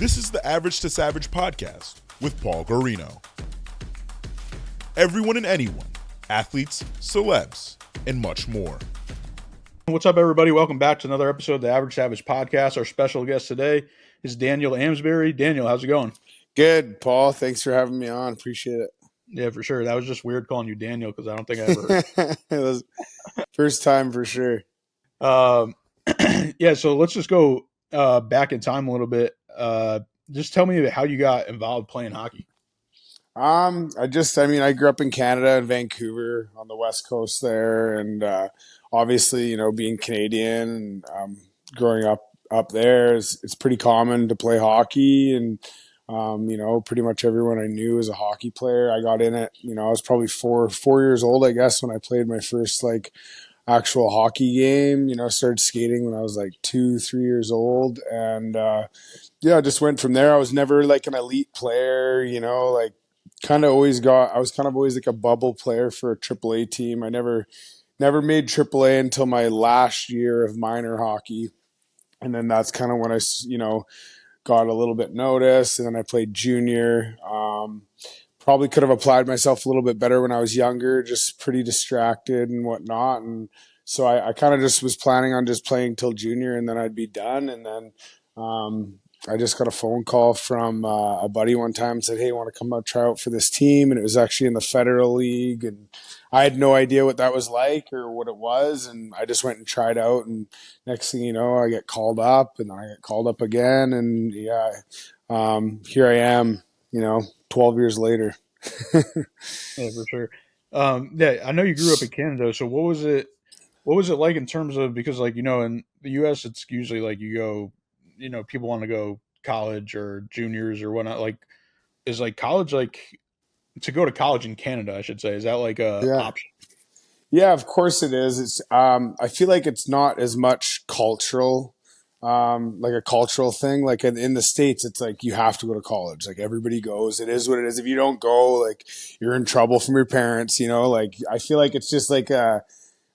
This is the Average to Savage podcast with Paul Guarino. Everyone and anyone, athletes, celebs, and much more. What's up, everybody? Welcome back to another episode of the Average Savage podcast. Our special guest today is Daniel Amesbury. Daniel, how's it going? Good, Paul. Thanks for having me on. Appreciate it. Yeah, for sure. That was just weird calling you Daniel because I don't think I ever heard. It was first time for sure. Yeah, so let's just go back in time a little bit. Just tell me how you got involved playing hockey. I grew up in Canada in Vancouver on the West Coast there, and obviously, being Canadian and growing up there, it's pretty common to play hockey, and pretty much everyone I knew was a hockey player. I got in it, I was probably four years old, I guess, when I played my first actual hockey game. Started skating when I was 2-3 years old, and I just went from there. I was never an elite player, I was kind of always a bubble player for a AAA team. I never made AAA until my last year of minor hockey, and then that's kind of when I got a little bit noticed, and then I played junior. Probably could have applied myself a little bit better when I was younger, just pretty distracted and whatnot. And so I kind of just was planning on just playing till junior, and then I'd be done. And then I just got a phone call from a buddy one time and said, "Hey, I want to come out try out for this team." And it was actually in the Federal League, and I had no idea what that was like or what it was. And I just went and tried out, and next thing you know, I get called up, and then I get called up again, and here I am, 12 years later. Yeah, for sure. I know you grew up in Canada, so what was it like in terms of, because in the US it's usually you go, people want to go college or juniors or whatnot. Is college to go to college in Canada, I should say, is that a option? Yeah, of course it is. It's I feel like it's not as much cultural, a cultural thing. In the States, it's you have to go to college. Everybody goes. It is what it is. If you don't go, you're in trouble from your parents. I feel like it's just a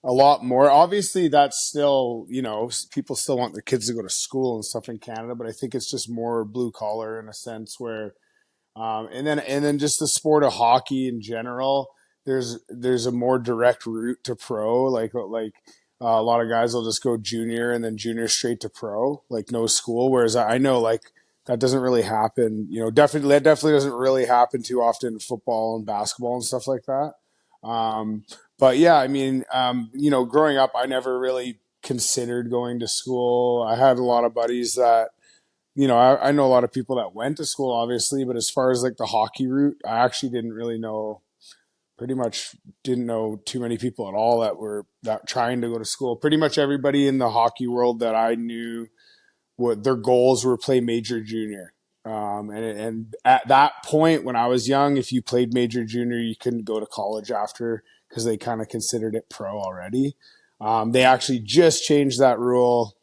lot more. Obviously, that's still, people still want their kids to go to school and stuff in Canada, but I think it's just more blue collar in a sense where, and then just the sport of hockey in general, there's a more direct route to pro. A lot of guys will just go junior and then junior straight to pro, no school. Whereas I know that doesn't really happen. That definitely doesn't really happen too often in football and basketball and stuff like that. But yeah, growing up, I never really considered going to school. I had a lot of buddies that, I know a lot of people that went to school, obviously, but as far as the hockey route, I actually pretty much didn't know too many people at all that were trying to go to school. Pretty much everybody in the hockey world that I knew, what their goals were, play major junior. And at that point when I was young, if you played major junior, you couldn't go to college after, because they kind of considered it pro already. They actually just changed that rule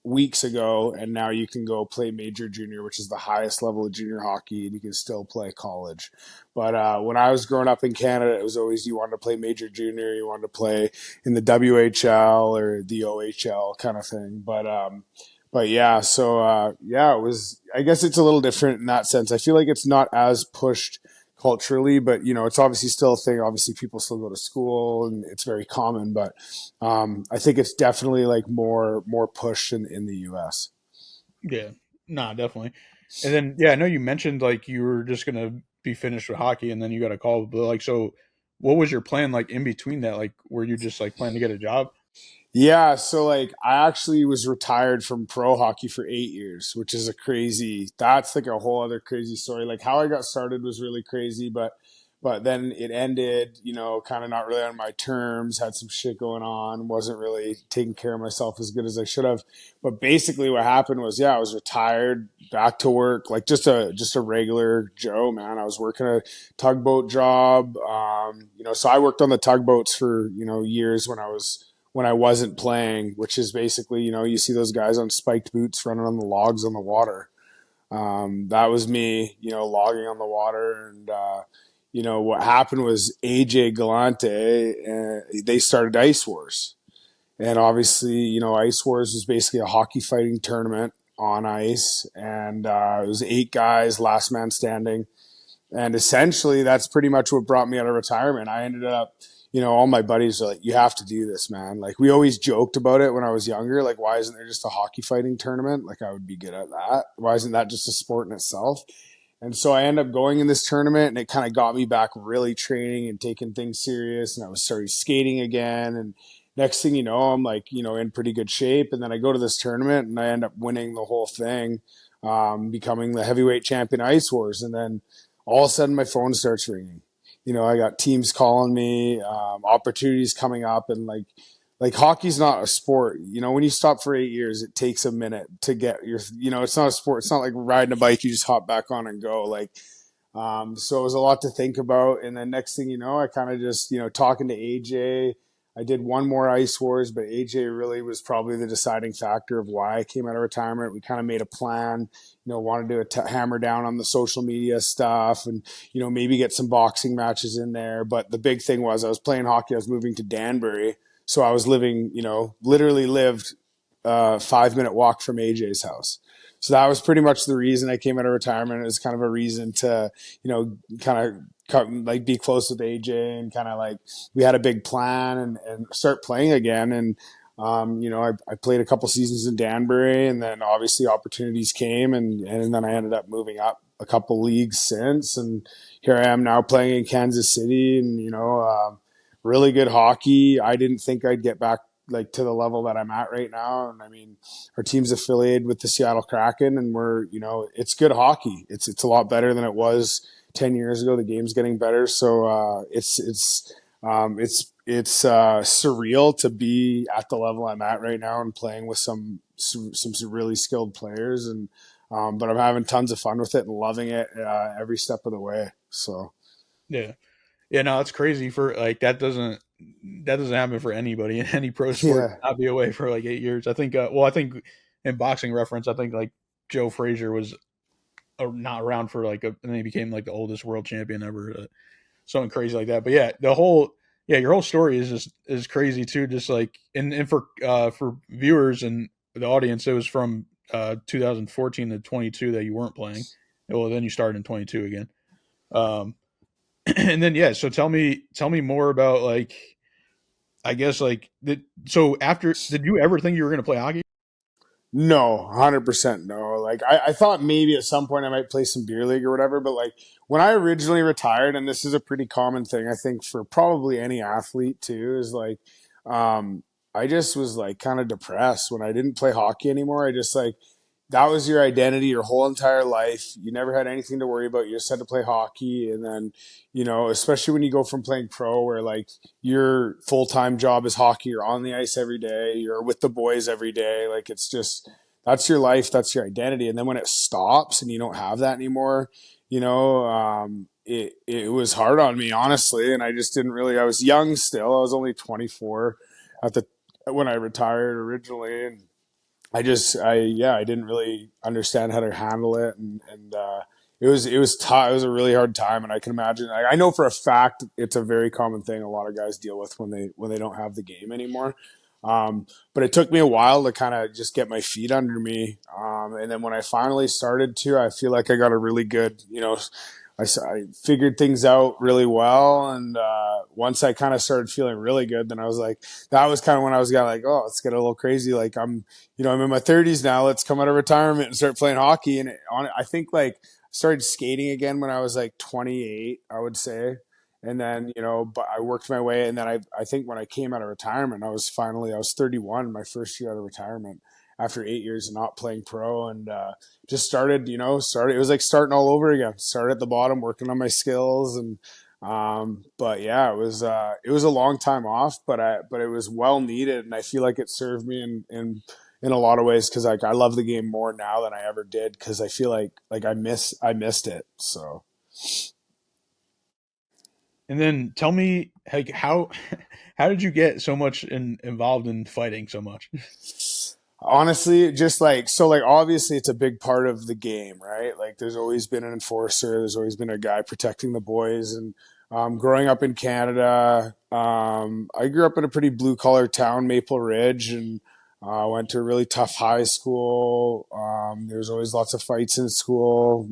weeks ago, and now you can go play major junior, which is the highest level of junior hockey, and you can still play college. But when I was growing up in Canada, it was always you wanted to play major junior, you wanted to play in the WHL or the OHL kind of thing. But yeah, so it was. I guess it's a little different in that sense. I feel like it's not as pushed culturally, but it's obviously still a thing. Obviously, people still go to school, and it's very common. But I think it's definitely more pushed in the U.S. Yeah, nah, definitely. And then I know you mentioned you were just gonna be finished with hockey, and then you got a call. But so what was your plan in between that? Were you just planning to get a job? Yeah, so I actually was retired from pro hockey for 8 years, which is that's a whole other crazy story. How I got started was really crazy, but then it ended, kind of not really on my terms, had some shit going on, wasn't really taking care of myself as good as I should have. But basically what happened was, I was retired, back to work, just a regular Joe, man. I was working a tugboat job. So I worked on the tugboats for, years when I wasn't playing, which is basically, you see those guys on spiked boots running on the logs on the water. That was me, logging on the water. And, what happened was AJ Galante, they started Ice Wars. And obviously, Ice Wars was basically a hockey fighting tournament. on ice, and it was 8 guys, last man standing. And essentially, that's pretty much what brought me out of retirement. I ended up, all my buddies are like, you have to do this, man. Like, we always joked about it when I was younger. Like, why isn't there just a hockey fighting tournament? Like, I would be good at that. Why isn't that just a sport in itself? And so I ended up going in this tournament, and it kind of got me back really training and taking things serious. And I was started skating again. And next thing you know, I'm like, in pretty good shape. And then I go to this tournament, and I end up winning the whole thing, becoming the heavyweight champion Ice Wars. And then all of a sudden, my phone starts ringing. I got teams calling me, opportunities coming up, and like hockey's not a sport. When you stop for 8 years, it takes a minute to get your, it's not a sport. It's not like riding a bike. You just hop back on and go. So it was a lot to think about. And then next thing you know, I kind of just, talking to AJ, I did one more Ice Wars, but AJ really was probably the deciding factor of why I came out of retirement. We kind of made a plan, wanted to hammer down on the social media stuff and, maybe get some boxing matches in there. But the big thing was I was playing hockey. I was moving to Danbury. So I was living, literally lived a 5-minute walk from AJ's house. So that was pretty much the reason I came out of retirement. It was kind of a reason to, kind of be close with AJ and kind of like we had a big plan and start playing again. And, I played a couple seasons in Danbury, and then obviously opportunities came, and then I ended up moving up a couple leagues since. And here I am now playing in Kansas City, and, really good hockey. I didn't think I'd get back like to the level that I'm at right now. And I mean, our team's affiliated with the Seattle Kraken, and we're, it's good hockey. It's a lot better than it was 10 years ago. The game's getting better. So, it's surreal to be at the level I'm at right now and playing with some really skilled players. And, but I'm having tons of fun with it and loving it, every step of the way. So, Yeah. Yeah, no, it's crazy for like that doesn't happen for anybody in any pro sport. yeah. Not be away for like 8 years. I think. I think in boxing reference, I think like Joe Frazier was not around for and then he became like the oldest world champion ever. Something crazy like that. But yeah, your whole story is crazy too. Just like and for viewers and the audience, it was from 2014 to 22 that you weren't playing. Well, then you started in 22 again. Um, and then yeah, so tell me more about like I guess like so after did you ever think you were going to play hockey? No, 100% no. Like I thought maybe at some point I might play some beer league or whatever, but like when I originally retired, and this is a pretty common thing I think for probably any athlete too, is like I just was like kind of depressed when I didn't play hockey anymore. I just like that was your identity your whole entire life. You never had anything to worry about. You just had to play hockey. And then, especially when you go from playing pro where like your full-time job is hockey, you're on the ice every day, you're with the boys every day. Like it's just, that's your life. That's your identity. And then when it stops and you don't have that anymore, it was hard on me, honestly. And I just didn't really, I was young still. I was only 24 when I retired originally. And I didn't really understand how to handle it, and it was tough. It was a really hard time, and I can imagine. I know for a fact it's a very common thing a lot of guys deal with when they don't have the game anymore. But it took me a while to kind of just get my feet under me, and then when I finally started to, I feel like I got a really good, I figured things out really well. And once I kind of started feeling really good, then I was like, that was kind of when I was like, oh, let's get a little crazy. Like I'm in my 30s now. Let's come out of retirement and start playing hockey. And I think like started skating again when I was like 28, I would say. And then, but I worked my way. And then I think when I came out of retirement, I was 31, my first year out of retirement after 8 years of not playing pro. And just started, it was like starting all over again. Started at the bottom, working on my skills. And but yeah, it was a long time off, but it was well needed. And I feel like it served me in a lot of ways, because like I love the game more now than I ever did, because I feel like I missed it. So And then tell me like how how did you get so much involved in fighting so much? honestly, just like so, like obviously it's a big part of the game, right? Like there's always been an enforcer, there's always been a guy protecting the boys. And growing up in Canada, I grew up in a pretty blue collar town, Maple Ridge, and I went to a really tough high school. There was always lots of fights in school,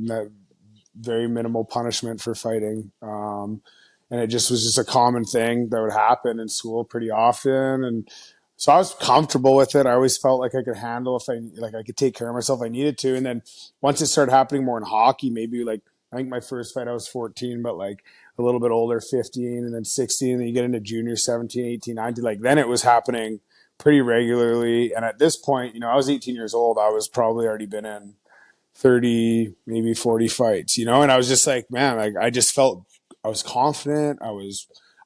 very minimal punishment for fighting. And it just was just a common thing that would happen in school pretty often. And so I was comfortable with it. I always felt like I could handle if I could take care of myself if I needed to. And then once it started happening more in hockey, maybe like, I think my first fight I was 14, but like a little bit older, 15, and then 16, and then you get into junior 17, 18, 19. Like then it was happening pretty regularly. And at this point, I was 18 years old. I was probably already been in 30, maybe 40 fights, and I was just like, man, like I just felt I was confident. I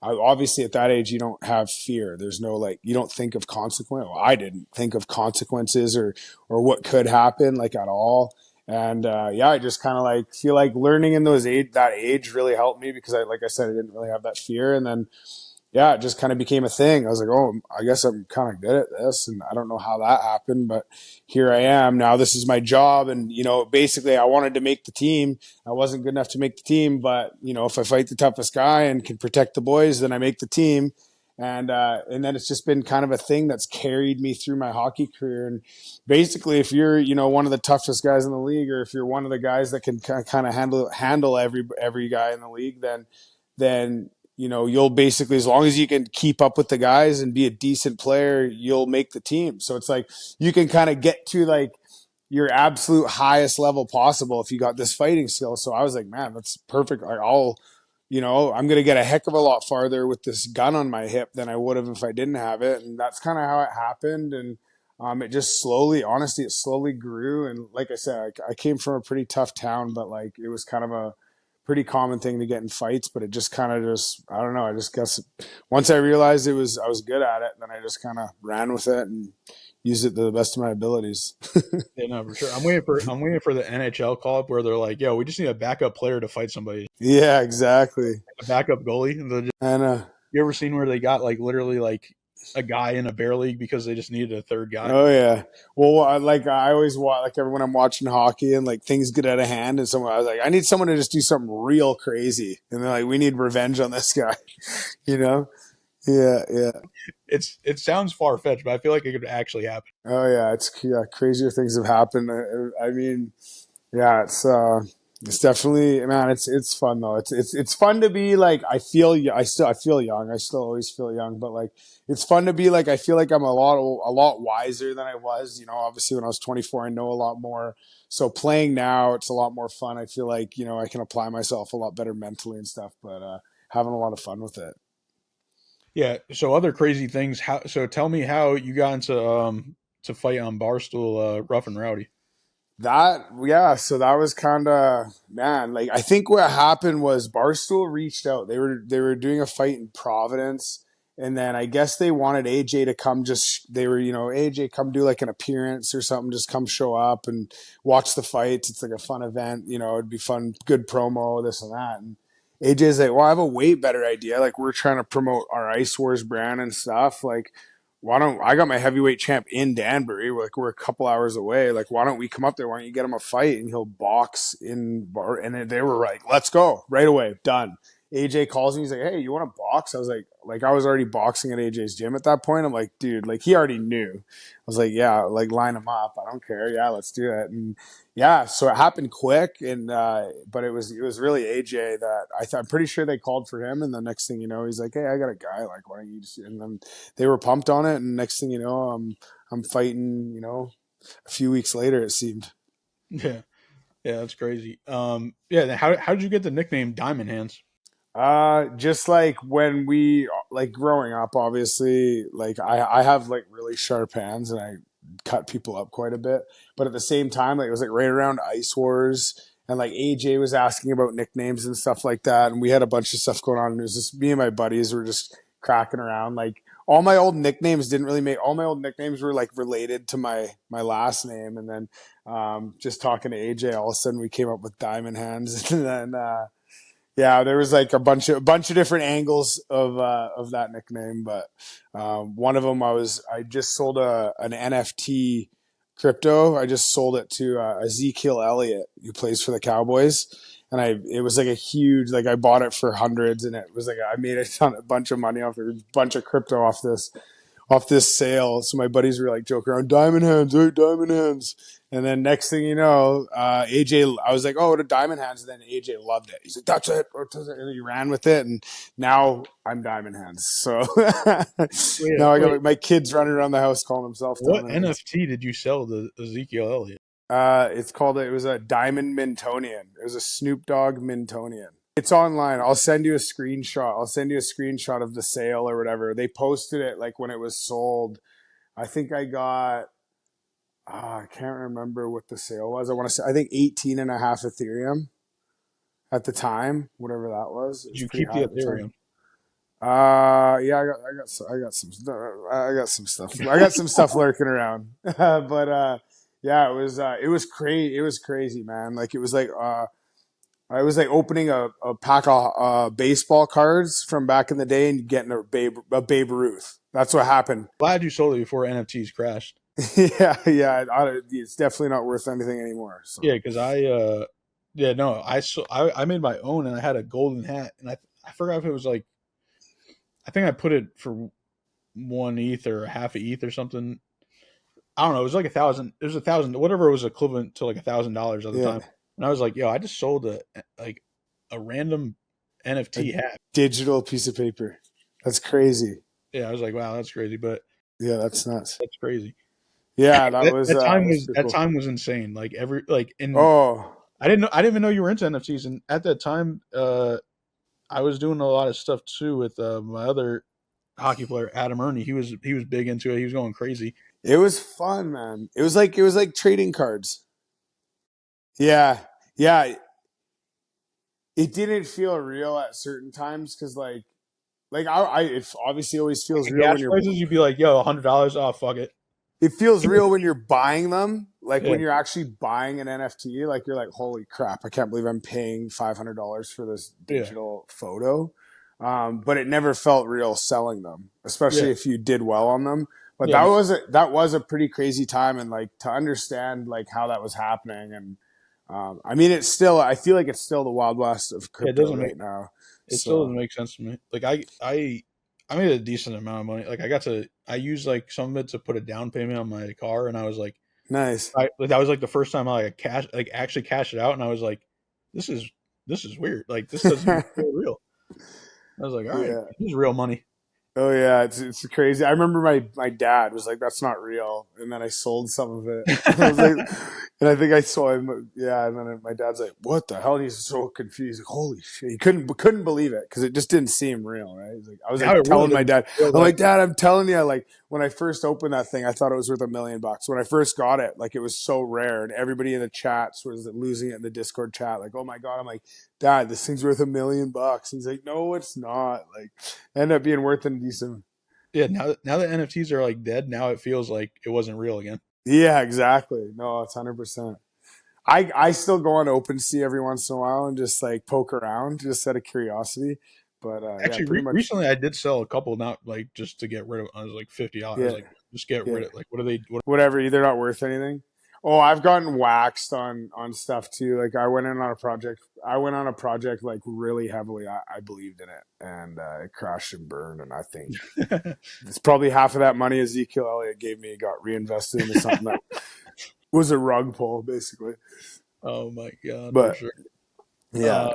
obviously at that age, you don't have fear. There's no, like, you don't think of consequence. Well, I didn't think of consequences or what could happen, like, at all. And yeah, I just kind of like feel like learning in that age really helped me because like I said, I didn't really have that fear. And then yeah, it just kind of became a thing. I was like, oh, I guess I'm kind of good at this. And I don't know how that happened, but here I am. Now this is my job. And, basically I wanted to make the team. I wasn't good enough to make the team, but, if I fight the toughest guy and can protect the boys, then I make the team. And then it's just been kind of a thing that's carried me through my hockey career. And basically, if you're, one of the toughest guys in the league, or if you're one of the guys that can kind of handle every guy in the league, then you'll basically, as long as you can keep up with the guys and be a decent player, you'll make the team. So it's like you can kind of get to like your absolute highest level possible if you got this fighting skill. So I was like, man, that's perfect. Like I'm going to get a heck of a lot farther with this gun on my hip than I would have if I didn't have it. And that's kind of how it happened. And it just honestly, it slowly grew. And like I said, I came from a pretty tough town, but like it was kind of a pretty common thing to get in fights, but it just kind of I don't know. I just guess once I realized I was good at it, then I just kind of ran with it and used it to the best of my abilities. Yeah, no, for sure. I'm waiting for the NHL call up where they're like, "Yo, we just need a backup player to fight somebody." Yeah, exactly. A backup goalie. And you ever seen where they got like literally like a guy in a bear league because they just needed a third guy? oh yeah. Well, I always watch, like, when I'm watching hockey and like things get out of hand, and I was like, I need someone to just do something real crazy, and they're like, we need revenge on this guy, you know? Yeah, yeah. It sounds far fetched, but I feel like it could actually happen. Oh yeah, crazier things have happened. I mean, yeah, it's definitely, man, it's fun though. It's fun to be like, I feel young. I still always feel young, but like it's fun to be like, I feel like I'm a lot wiser than I was. Obviously when I was 24, I know a lot more. So playing now, it's a lot more fun. I feel like I can apply myself a lot better mentally and stuff. But having a lot of fun with it. Yeah. So other crazy things. So tell me how you got into to fight on Barstool, Rough and Rowdy. So that was kind of, man, like I think what happened was Barstool reached out. They were doing a fight in Providence, and then I guess they wanted AJ to come, AJ come do like an appearance or something, just come show up and watch the fights. It's like a fun event, it'd be fun, good promo, this and that. And AJ's like, well, I have a way better idea. Like, we're trying to promote our Ice Wars brand and stuff. Like, why don't I got my heavyweight champ in Danbury? We're a couple hours away. Like, why don't we come up there? Why don't you get him a fight and he'll box in bar? And they were like, let's go right away. Done. AJ calls me. He's like, hey, you want to box? I was like I was already boxing at AJ's gym at that point. I'm like, dude, like he already knew. I was like, yeah, like line him up. I don't care. Yeah, let's do it. And yeah, so it happened quick. And but it was really AJ that I'm pretty sure they called for him. And the next thing you know, he's like, hey, I got a guy. Like, why don't you just? And then they were pumped on it. And next thing you know, I'm fighting. A few weeks later, it seemed. Yeah, yeah, that's crazy. Yeah, how did you get the nickname Diamond Hands? Just like when we like growing up, obviously, like I have like really sharp hands and I cut people up quite a bit. But at the same time, like it was like right around Ice Wars, and like AJ was asking about nicknames and stuff like that, and we had a bunch of stuff going on. And it was just me and my buddies were just cracking around. Like all my old nicknames all my old nicknames were like related to my last name, and then just talking to AJ, all of a sudden we came up with Diamond Hands, and then yeah, there was like a bunch of different angles of that nickname, but one of them I just sold an NFT crypto. I just sold it to Ezekiel Elliott, who plays for the Cowboys, and it was like a huge, like I bought it for hundreds, and it was like I made a bunch of money off it, a bunch of crypto off off this sale. So my buddies were like joking around, diamond hands, right? Diamond hands. And then next thing you know, AJ, I was like, oh, what a diamond hands. And then AJ loved it. He's like, that's it. And he ran with it. And now I'm diamond hands. So now I got my kids running around the house calling themselves What diamond hands. NFT did you sell to Ezekiel Elliott? It was a diamond Mintonian. It was a Snoop Dogg Mintonian. It's online. I'll send you a screenshot. I'll send you a screenshot of the sale or whatever. They posted it like when it was sold. I think I got, I can't remember what the sale was. I think 18 and a half Ethereum at the time, whatever that was. Did you keep the Ethereum? Yeah, I got some stuff. I got some stuff lurking around. But yeah, it was crazy. It was crazy, man. Like it was like I was like opening a pack of baseball cards from back in the day and getting a Babe Ruth. That's what happened. Glad you sold it before NFTs crashed. yeah. It's definitely not worth anything anymore. So. Yeah, because I made my own and I had a golden hat and I forgot if it was like, I think I put it for 1 ETH or half a ETH or something. I don't know. It was like 1,000. It was 1,000, whatever it was equivalent to like $1,000 at the time. And I was like, yo, I just sold a random NFT hat. Digital piece of paper. That's crazy. Yeah, I was like, wow, that's crazy. But yeah, that's nuts. That's crazy. Yeah, that time was insane. Like I didn't even know you were into NFTs. And at that time, I was doing a lot of stuff too with my other hockey player, Adam Ernie. He was big into it. He was going crazy. It was fun, man. It was like trading cards. Yeah. It didn't feel real at certain times because it obviously always feels real when you're prices. You'd be like, yo, $100. Oh, fuck it. It feels real when you're buying them. Like when you're actually buying an NFT, like you're like, holy crap, I can't believe I'm paying $500 for this digital photo. But it never felt real selling them, especially if you did well on them. But that was a pretty crazy time, and like to understand like how that was happening, and I mean, I feel like it's still the Wild West of crypto right now. It still doesn't make sense to me. Like I made a decent amount of money. Like I used like some of it to put a down payment on my car, and I was like, nice. That was like the first time I actually cashed it out, and I was like, this is weird. Like this doesn't feel real. I was like, all right, this is real money. Oh yeah, it's crazy. I remember my dad was like, "That's not real," and then I sold some of it. I was like, and I think I saw him. Yeah, and then my dad's like, "What the hell?" And he's so confused. Like, holy shit! He couldn't believe it because it just didn't seem real, right? He's like, I was like telling my dad, I'm like, "Dad, I'm telling you, like when I first opened that thing, I thought it was worth $1 million. When I first got it, like it was so rare, and everybody in the chats was losing it in the Discord chat. Like, oh my god! I'm like, Dad, this thing's worth $1 million. He's like, no, it's not. Like, ended up being worth a decent. Yeah, now that NFTs are like dead, now it feels like it wasn't real again. Yeah, exactly. No, it's 100%. I still go on OpenSea every once in a while and just like poke around just out of curiosity. But actually, recently I did sell a couple, not like just to get rid of. I was like $50. Yeah. Like just get rid of. Like what are they? Whatever. They're not worth anything. Oh, I've gotten waxed on stuff too. Like I went on a project like really heavily. I believed in it, and it crashed and burned. And I think it's probably half of that money Ezekiel Elliott gave me got reinvested into something that was a rug pull, basically. Oh my god! But for sure. Yeah,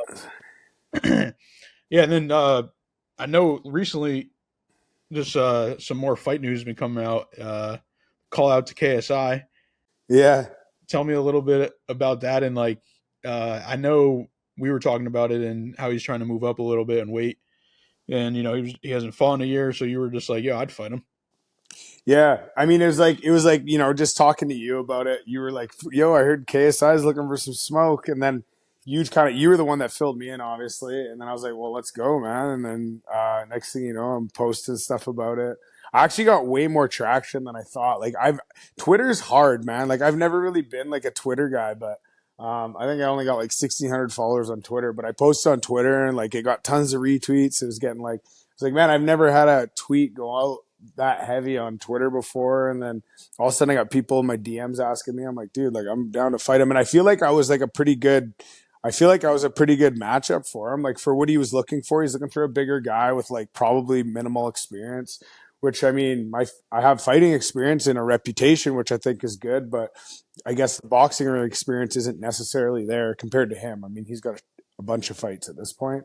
yeah. And then I know recently, just some more fight news has been coming out. Call out to KSI. Yeah. Tell me a little bit about that. And like, I know we were talking about it and how he's trying to move up a little bit and weight. And, you know, he hasn't fought in a year. So you were just like, yeah, I'd fight him. Yeah. I mean, it was like, you know, just talking to you about it. You were like, yo, I heard KSI is looking for some smoke. And then you were the one that filled me in, obviously. And then I was like, well, let's go, man. And then next thing you know, I'm posting stuff about it. I actually got way more traction than I thought. Like Twitter's hard, man. Like I've never really been like a Twitter guy, but I think I only got like 1,600 followers on Twitter. But I posted on Twitter and like it got tons of retweets. It was getting like, it's like, man, I've never had a tweet go out that heavy on Twitter before. And then all of a sudden I got people in my DMs asking me. I'm like, dude, like I'm down to fight him. And I feel like I was a pretty good matchup for him. Like for what he was looking for, he's looking for a bigger guy with like probably minimal experience, which I mean, I have fighting experience and a reputation, which I think is good, but I guess the boxing experience isn't necessarily there compared to him. I mean, he's got a bunch of fights at this point.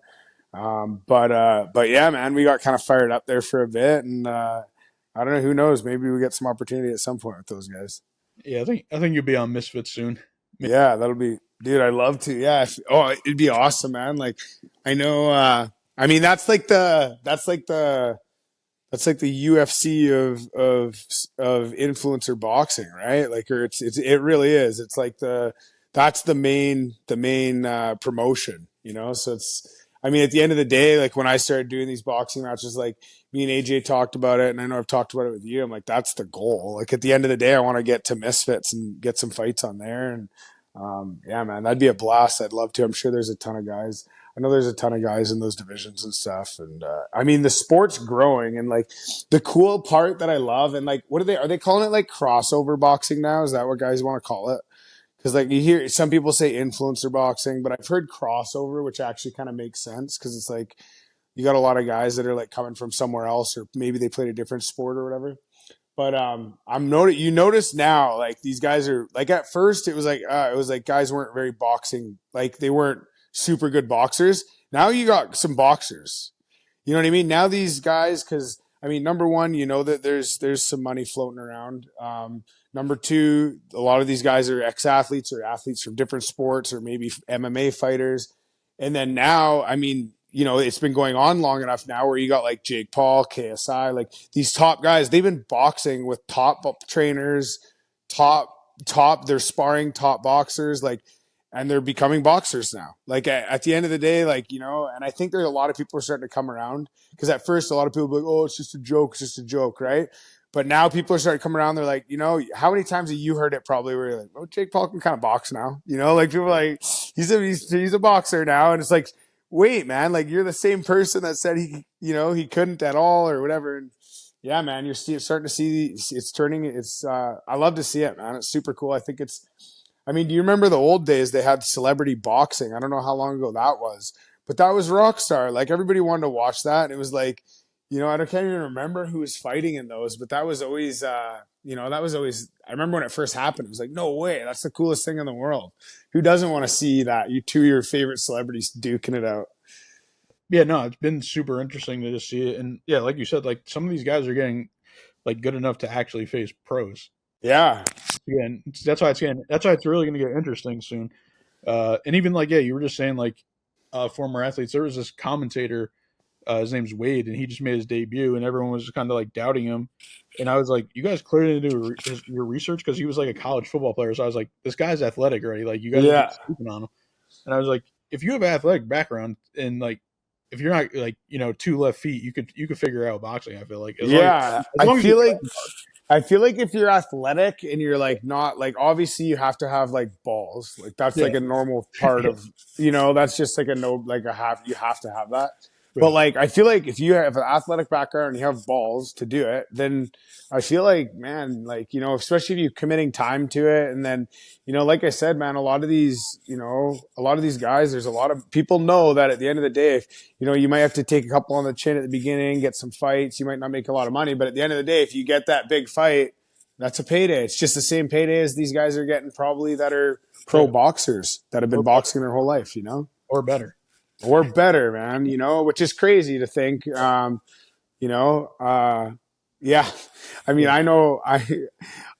But yeah, man, we got kind of fired up there for a bit, and I don't know, who knows? Maybe we get some opportunity at some point with those guys. Yeah, I think you'll be on Misfits soon. Yeah, that'll be, dude. I'd love to. Yeah. Oh, it'd be awesome, man. Like, I know. I mean, that's like the UFC of influencer boxing, right? Like, or it really is. It's like that's the main promotion, you know. So I mean, at the end of the day, like when I started doing these boxing matches, like me and AJ talked about it, and I know I've talked about it with you. I'm like, that's the goal. Like at the end of the day, I want to get to Misfits and get some fights on there, and yeah, man, that'd be a blast. I'd love to. I'm sure there's a ton of guys. I know there's a ton of guys in those divisions and stuff. And I mean, the sport's growing, and like the cool part that I love, and like, are they calling it like crossover boxing now? Is that what guys want to call it? Because like you hear some people say influencer boxing, but I've heard crossover, which actually kind of makes sense because it's like you got a lot of guys that are like coming from somewhere else, or maybe they played a different sport or whatever. But you notice now, like these guys are like, at first it was like guys weren't very boxing, like they weren't super good boxers. Now you got some boxers. You know what I mean? Now these guys, because I mean, number one, you know that there's some money floating around. Number two, a lot of these guys are ex-athletes or athletes from different sports or maybe MMA fighters. And then now, I mean, you know, it's been going on long enough now where you got like Jake Paul, KSI, like these top guys, they've been boxing with top trainers, they're sparring top boxers, like, and they're becoming boxers now. Like at the end of the day, like, you know, and I think there's a lot of people are starting to come around, because at first a lot of people be like, oh, it's just a joke, right? But now people are starting to come around. They're like, you know, how many times have you heard it probably where you're like, oh, Jake Paul can kind of box now, you know, like people are like, he's a boxer now. And it's like, wait, man, like you're the same person that said he couldn't at all or whatever. And yeah, man, you're starting to see it's turning. I love to see it, man. It's super cool. I mean, do you remember the old days? They had celebrity boxing. I don't know how long ago that was, but that was Rockstar. Like everybody wanted to watch that. And it was like, you know, I can't even remember who was fighting in those, but that was always, I remember when it first happened, it was like, no way, that's the coolest thing in the world. Who doesn't want to see that? Two of your favorite celebrities duking it out. Yeah, no, it's been super interesting to just see it. And yeah, like you said, like some of these guys are getting like good enough to actually face pros. Yeah. Yeah, and that's why it's really going to get interesting soon. And even like, yeah, you were just saying like former athletes, there was this commentator, his name's Wade, and he just made his debut, and everyone was kind of like doubting him. And I was like, you guys clearly didn't do your research, because he was like a college football player. So I was like, this guy's athletic already. Like, you guys are just sleeping on him. And I was like, if you have an athletic background, and like, if you're not like, you know, 2 left feet, you could figure out boxing. I feel like. I feel like if you're athletic and you're like not like, obviously you have to have like balls, like that's like a normal part of, you know, that's just like you have to have that. But like, I feel like if you have an athletic background and you have balls to do it, then I feel like, man, like, you know, especially if you're committing time to it. And then, you know, like I said, man, a lot of these guys, there's a lot of people know that at the end of the day, if, you know, you might have to take a couple on the chin at the beginning, get some fights. You might not make a lot of money, but at the end of the day, if you get that big fight, that's a payday. It's just the same payday as these guys are getting, probably, that are pro boxers that have been boxing their whole life, you know, or better, man, you know, which is crazy to think. Yeah, I mean, I know I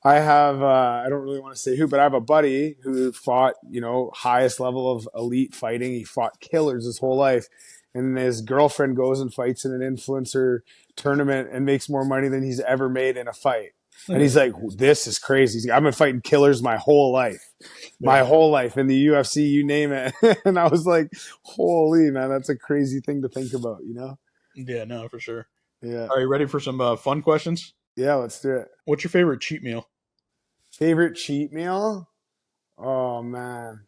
have, I don't really want to say who, but I have a buddy who fought, you know, highest level of elite fighting. He fought killers his whole life. And his girlfriend goes and fights in an influencer tournament and makes more money than he's ever made in a fight. And he's like, this is crazy. I've been fighting killers my whole life in the UFC, you name it. And I was like, holy, man, that's a crazy thing to think about, you know? Yeah, no, for sure. Yeah. Are you ready for some fun questions? Yeah, let's do it. What's your favorite cheat meal? Favorite cheat meal? Oh, man.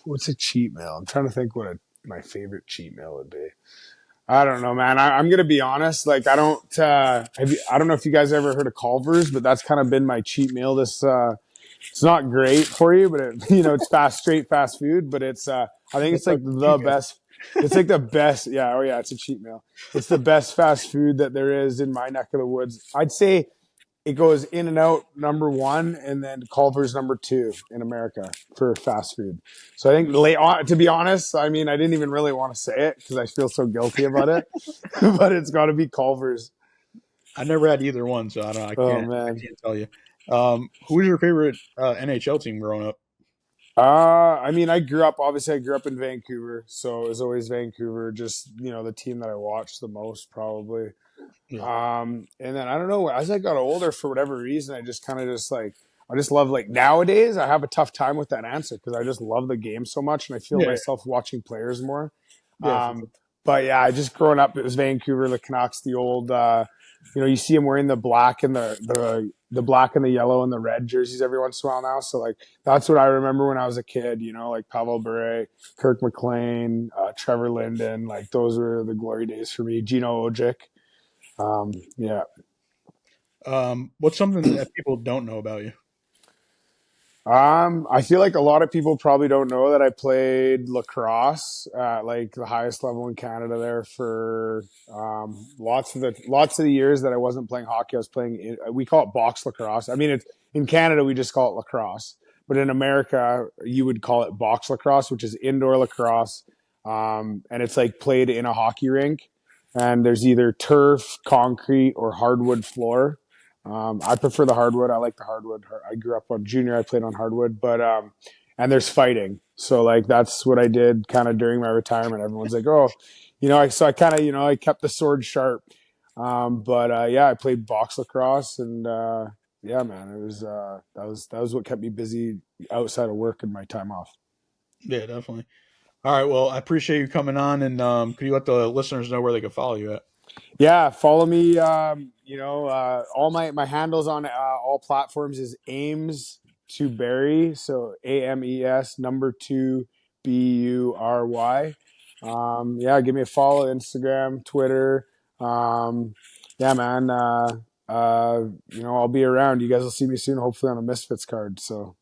What's a cheat meal? I'm trying to think what my favorite cheat meal would be. I don't know, man. I'm gonna be honest. Like, I don't know if you guys ever heard of Culver's, but that's kind of been my cheat meal. It's not great for you, but it's straight fast food. But I think it's like the best. It's like the best. Yeah. Oh yeah. It's a cheat meal. It's the best fast food that there is in my neck of the woods. I'd say it goes In and Out number one, and then Culver's number two in America for fast food. So I think to be honest, I mean, I didn't even really want to say it because I feel so guilty about it, but it's got to be Culver's. I never had either one, so I don't. Oh I man. can't tell you. Who was your favorite NHL team growing up? I mean, obviously I grew up in Vancouver, so it was always Vancouver, just, the team that I watched the most probably. Yeah, And then I don't know, as I got older, for whatever reason, I just kind of I just love, like, nowadays I have a tough time with that answer because I just love the game so much and I feel yeah, myself watching players more. yeah, for sure. But yeah, I just growing up, it was Vancouver, the Canucks, the old, you see them wearing the black and the black and the yellow and the red jerseys every once in a while now. So like, that's what I remember when I was a kid, like Pavel Bure, Kirk McLean, Trevor Linden, like those were the glory days for me. Gino Ojic. Yeah. What's something that people don't know about you? I feel like a lot of people probably don't know that I played lacrosse at like the highest level in Canada there for lots of the years that I wasn't playing hockey. I was playing. We call it box lacrosse. I mean, it's in Canada we just call it lacrosse, but in America you would call it box lacrosse, which is indoor lacrosse, and it's like played in a hockey rink, and there's either turf, concrete, or hardwood floor. I prefer the hardwood. I like the hardwood. I grew up on junior. I played on hardwood, but and there's fighting. So like that's what I did kind of during my retirement. Everyone's like, oh, so I kind of I kept the sword sharp. But yeah, I played box lacrosse, and yeah, man, it was that was what kept me busy outside of work and my time off. Yeah, definitely. All right. Well, I appreciate you coming on, and could you let the listeners know where they can follow you at? Yeah, follow me. All my handles on all platforms is Ames to Barry. So AMES number two BURY. Yeah, give me a follow, Instagram, Twitter. Yeah, man. I'll be around. You guys will see me soon, hopefully on a Misfits card. So.